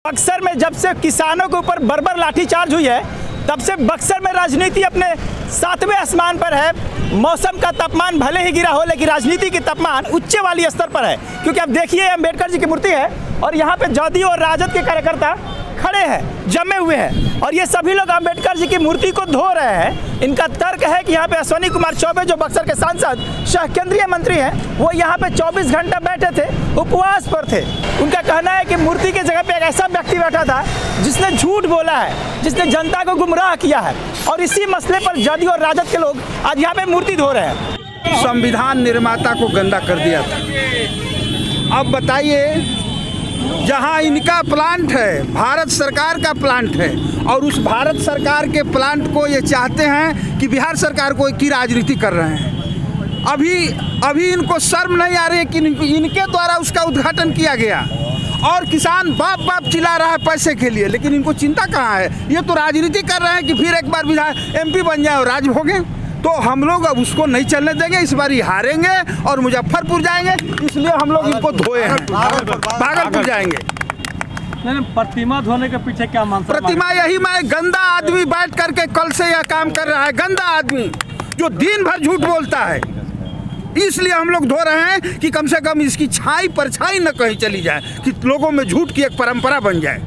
बक्सर में जब से किसानों के ऊपर बर्बर लाठीचार्ज हुई है तब से बक्सर में राजनीति अपने 7वें आसमान पर है। मौसम का तापमान भले ही गिरा हो लेकिन राजनीति की तापमान उच्च वाली स्तर पर है, क्योंकि अब देखिए अंबेडकर जी की मूर्ति है और यहाँ पे जदयू और राजद के कार्यकर्ता खड़े हैं, जमे हुए हैं और ये सभी लोग अंबेडकर जी की मूर्ति को धो रहे हैं। इनका तर्क है कि यहाँ पे अश्विनी कुमार चौबे जो बक्सर के सांसद सह केंद्रीय मंत्री हैं, वो यहाँ पे 24 घंटा बैठे थे, उपवास पर थे। उनका कहना है कि मूर्ति की जगह पे एक ऐसा व्यक्ति बैठा था जिसने झूठ बोला है, जिसने जनता को गुमराह किया है और इसी मसले पर जदयू और राजद के लोग आज यहाँ पे मूर्ति धो रहे हैं। संविधान निर्माता को गंदा कर दिया था। अब बताइए, जहां इनका प्लांट है, भारत सरकार का प्लांट है और उस भारत सरकार के प्लांट को ये चाहते हैं कि बिहार सरकार को की राजनीति कर रहे हैं। अभी इनको शर्म नहीं आ रही है कि इनके द्वारा उसका उद्घाटन किया गया और किसान बाप बाप चिल्ला रहा है पैसे के लिए, लेकिन इनको चिंता कहाँ है। ये तो राजनीति कर रहे हैं कि फिर एक बार विधायक MP बन जाए और राज भोगें। तो हम लोग अब उसको नहीं चलने देंगे, इस बार हारेंगे और मुजफ्फरपुर जाएंगे, इसलिए हम लोग इनको धोए हैं, भागलपुर जाएंगे। नहीं, प्रतिमा धोने के पीछे क्या मानते हैं? प्रतिमा यही, मैं गंदा आदमी बैठ करके कल से यह काम कर रहा है, गंदा आदमी जो दिन भर झूठ बोलता है, इसलिए हम लोग धो रहे हैं कि कम से कम इसकी छाई परछाई न कहीं चली जाए, कि लोगों में झूठ की एक परंपरा बन जाए।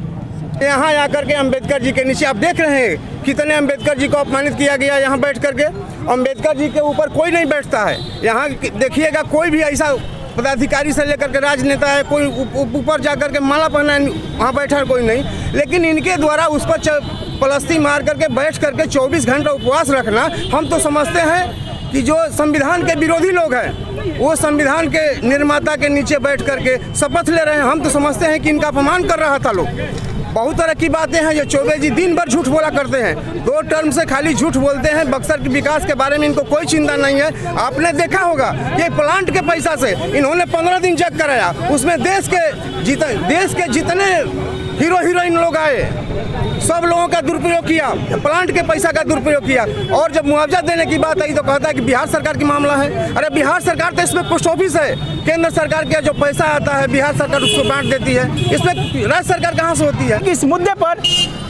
यहाँ आकर के अंबेडकर जी के नीचे आप देख रहे हैं कितने अंबेडकर जी को अपमानित किया गया। यहाँ बैठ करके अंबेडकर जी के ऊपर कोई नहीं बैठता है। यहाँ देखिएगा, कोई भी ऐसा पदाधिकारी से लेकर के राजनेता है, कोई ऊपर जाकर के माला पहना है, वहाँ बैठा है कोई नहीं। लेकिन इनके द्वारा उस पर पलस्ती मार करके बैठ करके 24 घंटा उपवास रखना, हम तो समझते हैं कि जो संविधान के विरोधी लोग हैं वो संविधान के निर्माता के नीचे बैठ करके शपथ ले रहे हैं। हम तो समझते हैं कि इनका अपमान कर रहा था लोग। बहुत तरह की बातें हैं जो चौबे जी दिन भर झूठ बोला करते हैं, 2 टर्म से खाली झूठ बोलते हैं। बक्सर के विकास के बारे में इनको कोई चिंता नहीं है। आपने देखा होगा कि प्लांट के पैसा से इन्होंने 15 दिन चेक कराया, उसमें देश के जितने हीरो हीरोइन लोग आए, सब लोगों का दुरुपयोग किया, प्लांट के पैसा का दुरुपयोग किया। और जब मुआवजा देने की बात आई तो कहता है कि बिहार सरकार की मामला है। अरे बिहार सरकार तो इसमें पोस्ट ऑफिस है, केंद्र सरकार का जो पैसा आता है बिहार सरकार उसको बांट देती है, इसमें राज्य सरकार कहाँ से होती है। इस मुद्दे पर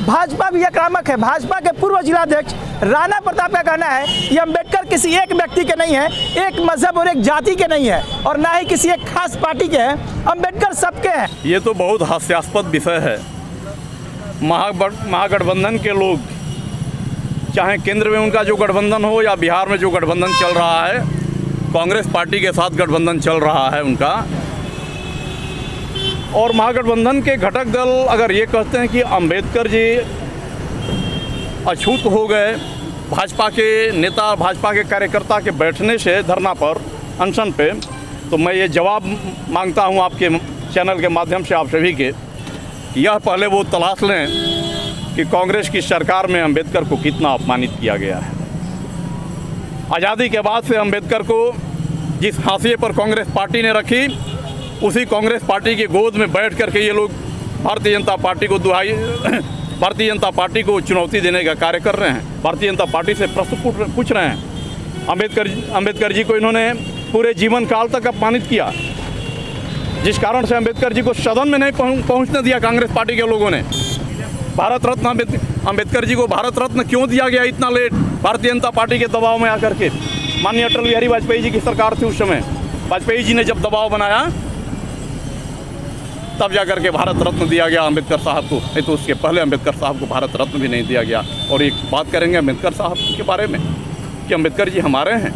भाजपा भी आक्रामक है। भाजपा के पूर्व जिलाध्यक्ष राणा प्रताप का कहना है कि अंबेडकर किसी एक व्यक्ति के नहीं है, एक मजहब और एक जाति के नहीं है और ना ही किसी एक खास पार्टी के हैं, अंबेडकर सबके हैं। ये तो बहुत हास्यास्पद विषय है। महागठबंधन के लोग, चाहे केंद्र में उनका जो गठबंधन हो या बिहार में जो गठबंधन चल रहा है, कांग्रेस पार्टी के साथ गठबंधन चल रहा है उनका, और महागठबंधन के घटक दल अगर ये कहते हैं कि अंबेडकर जी अछूत हो गए भाजपा के नेता, भाजपा के कार्यकर्ता के बैठने से धरना पर, अनशन पे, तो मैं ये जवाब मांगता हूँ आपके चैनल के माध्यम से आप सभी के, यह पहले वो तलाश लें कि कांग्रेस की सरकार में अंबेडकर को कितना अपमानित किया गया है। आज़ादी के बाद से अंबेडकर को जिस हाशिए पर कांग्रेस पार्टी ने रखी, उसी कांग्रेस पार्टी की गोद में बैठ कर के ये लोग भारतीय जनता पार्टी को भारतीय जनता पार्टी को चुनौती देने का कार्य कर रहे हैं। भारतीय जनता पार्टी से प्रश्न पूछ रहे हैं। अंबेडकर जी को इन्होंने पूरे जीवन काल तक अपमानित किया, जिस कारण से अंबेडकर जी को सदन में नहीं पहुंचने दिया कांग्रेस पार्टी के लोगों ने। भारत रत्न अंबेडकर जी को भारत रत्न क्यों दिया गया इतना लेट? भारतीय जनता पार्टी के दबाव में आकर के। माननीय अटल बिहारी वाजपेयी जी की सरकार थी उस समय, वाजपेयी जी ने जब दबाव बनाया तब जाकर के भारत रत्न दिया गया अंबेडकर साहब को, नहीं तो उसके पहले अंबेडकर साहब को भारत रत्न भी नहीं दिया गया। और एक बात करेंगे अंबेडकर साहब के बारे में कि अंबेडकर जी हमारे हैं,